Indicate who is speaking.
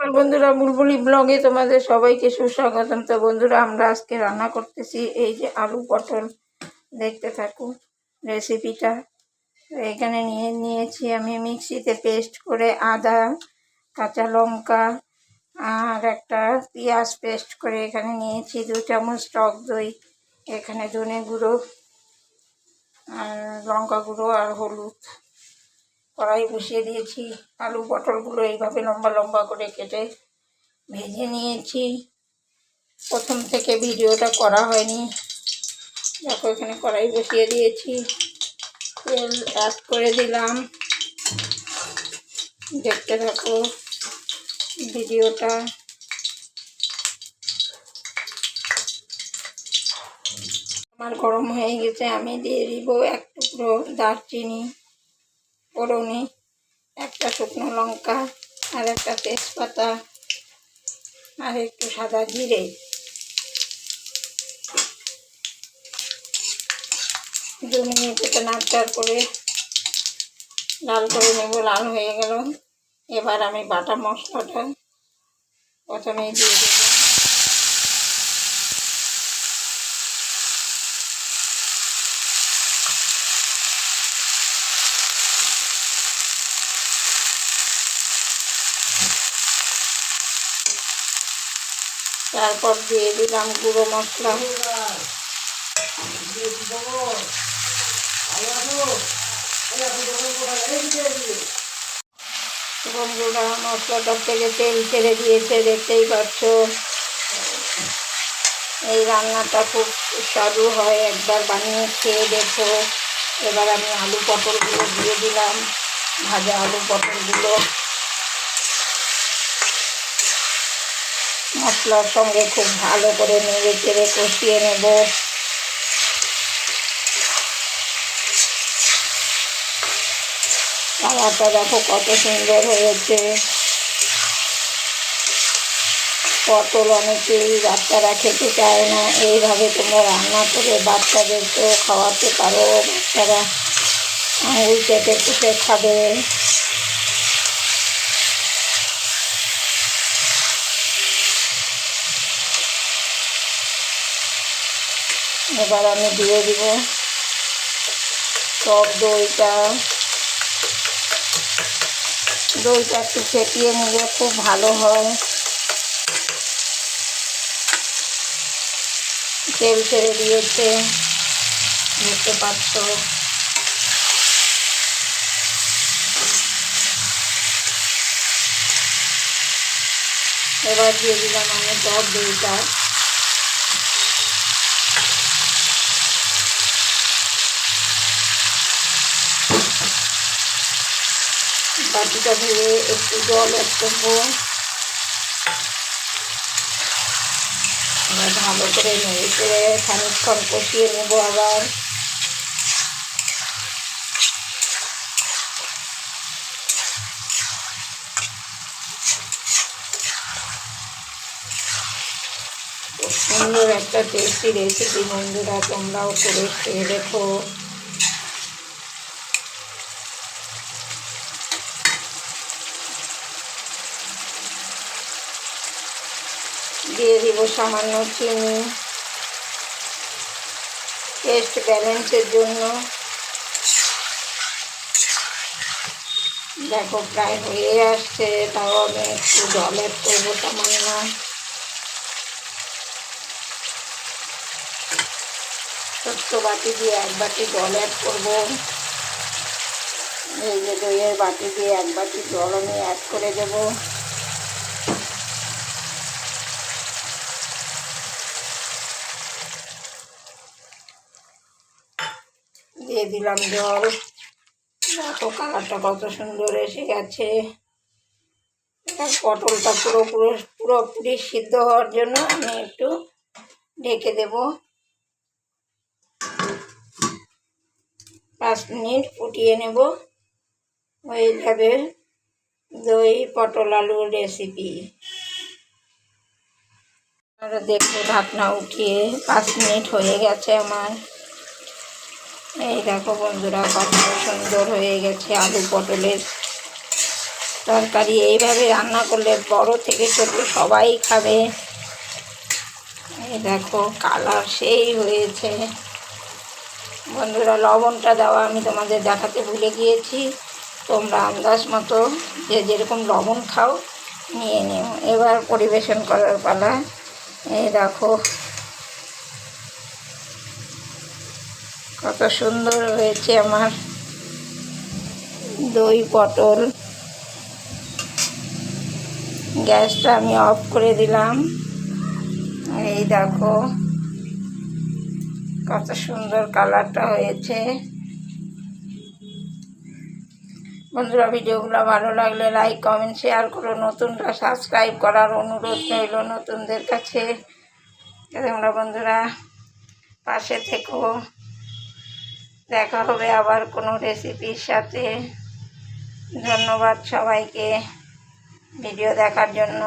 Speaker 1: নমস্কার বন্ধুরা, বুলবুলি ব্লগে তোমাদের সবাইকে সুস্বাগতম। তো বন্ধুরা, আমরা আজকে রান্না করতেছি এই যে আলু পটল। দেখতে থাকুন রেসিপিটা। এখানে নিয়েছি আমি মিক্সিতে পেস্ট করে আদা, কাঁচা লঙ্কা আর একটা পেঁয়াজ পেস্ট করে এখানে নিয়েছি 2 চামচ টক দই, এখানে ধনে গুঁড়ো আর লঙ্কা গুঁড়ো আর হলুদ। কড়াই বসিয়ে দিয়েছি, আলু পটলগুলো এইভাবে লম্বা লম্বা করে কেটে ভেজে নিয়েছি। প্রথম থেকে ভিডিওটা করা হয়নি। দেখো এখানে কড়াই বসিয়ে দিয়েছি, তেল অ্যাড করে দিলাম। দেখতে থাকো ভিডিওটা। আমার গরম হয়ে গেছে, আমি দিয়ে দিব 1 টুকরো দারচিনি, ফোড়নে একটা শুকনো লঙ্কা আর একটা তেজপাতা আর একটু সাদা জিরে। 2 মিনিট এটা নাড়াচাড়া করে লাল করে নেব। লাল হয়ে গেল, এবার আমি বাটা মশলাটা প্রথমেই দিয়ে দেব। তারপর দিয়ে দিলাম গুঁড়ো মশলা। বন্ধুরা, মশলাটার থেকে তেল ছেড়ে দিয়েছে, দেখতেই পাচ্ছ। এই রান্নাটা খুব সুস্বাদু হয়, একবার বানিয়ে খেয়ে দেখো। এবার আমি আলু পটলগুলো দিয়ে দিলাম, ভাজা আলু পটলগুলো মশলার সঙ্গে খুব ভালো করে নেড়ে চেড়ে কষিয়ে নেব। কালারটা দেখো কত সুন্দর হয়েছে। পটল অনেকেই বাচ্চারা খেতে চায় না, এইভাবে তোমরা রান্না করে বাচ্চাদেরকেও খাওয়াতে পারো। বাচ্চারা আঙুল চেটে পুষে খাবে। এবার আমি দিয়ে দিব টক দইটা। দইটা একটু ফেটিয়ে নিলে খুব ভালো হয়। তেল ছেড়ে দিয়েছে, দেখতে পাচ্ছ। এবার দিয়ে দিলাম আমি টক দইটা। বাটিটা ধুয়ে একটু জল অ্যাড করবো। এবার ভালো করে নেড়ে চেড়ে খানিকক্ষণ কষিয়ে নেবো। আবার খুব সুন্দর একটা টেস্টি রেসিপি বন্ধুরা, তোমরাও করে খেয়ে দেখো। দিয়ে দিব সামান্য চিনি, টেস্ট ব্যালেন্সের জন্য। দেখো প্রায় হয়ে আসছে, তাও আমি একটু জল অ্যাড করবো সামান্য। ছোট্ট বাটি দিয়ে 1 বাটি জল অ্যাড করবো। এই যে দইয়ের বাটি দিয়ে 1 বাটি জল আমি অ্যাড করে দেবো। দিয়ে দিলাম জল। দেখো কালারটা কত সুন্দর এসে গেছে। পটলটা পুরোপুরি সিদ্ধ হওয়ার জন্য আমি একটু ঢেকে দেব। 5 মিনিট ফুটিয়ে নেব। ওইভাবে দই পটল আলুর রেসিপি। আর দেখো ঢাকনা উঠিয়ে 5 মিনিট হয়ে গেছে আমার। এই দেখো বন্ধুরা, কত সুন্দর হয়ে গেছে আলু পটলের তরকারি এইভাবে রান্না করলে বড় থেকে ছোট সবাই খাবে। এই দেখো কালার সেই হয়েছে। বন্ধুরা লবণটা দেওয়া আমি তোমাদের দেখাতে ভুলে গিয়েছি, তোমরা আন্দাজ মতো যে যেরকম লবণ খাও নিয়ে নিও। এবার পরিবেশন করার পালা। এই দেখো কত সুন্দর হয়েছে আমার দই পটল। গ্যাসটা আমি অফ করে দিলাম। এই দেখো কত সুন্দর কালারটা হয়েছে। বন্ধুরা ভিডিওগুলো ভালো লাগলে লাইক কমেন্ট শেয়ার করো, নতুনরা সাবস্ক্রাইব করার অনুরোধ রইল নতুনদের কাছে। তোমরা বন্ধুরা পাশে থেকো। দেখা হবে আবার কোনো রেসিপির সাথে। ধন্যবাদ সবাইকে ভিডিও দেখার জন্য।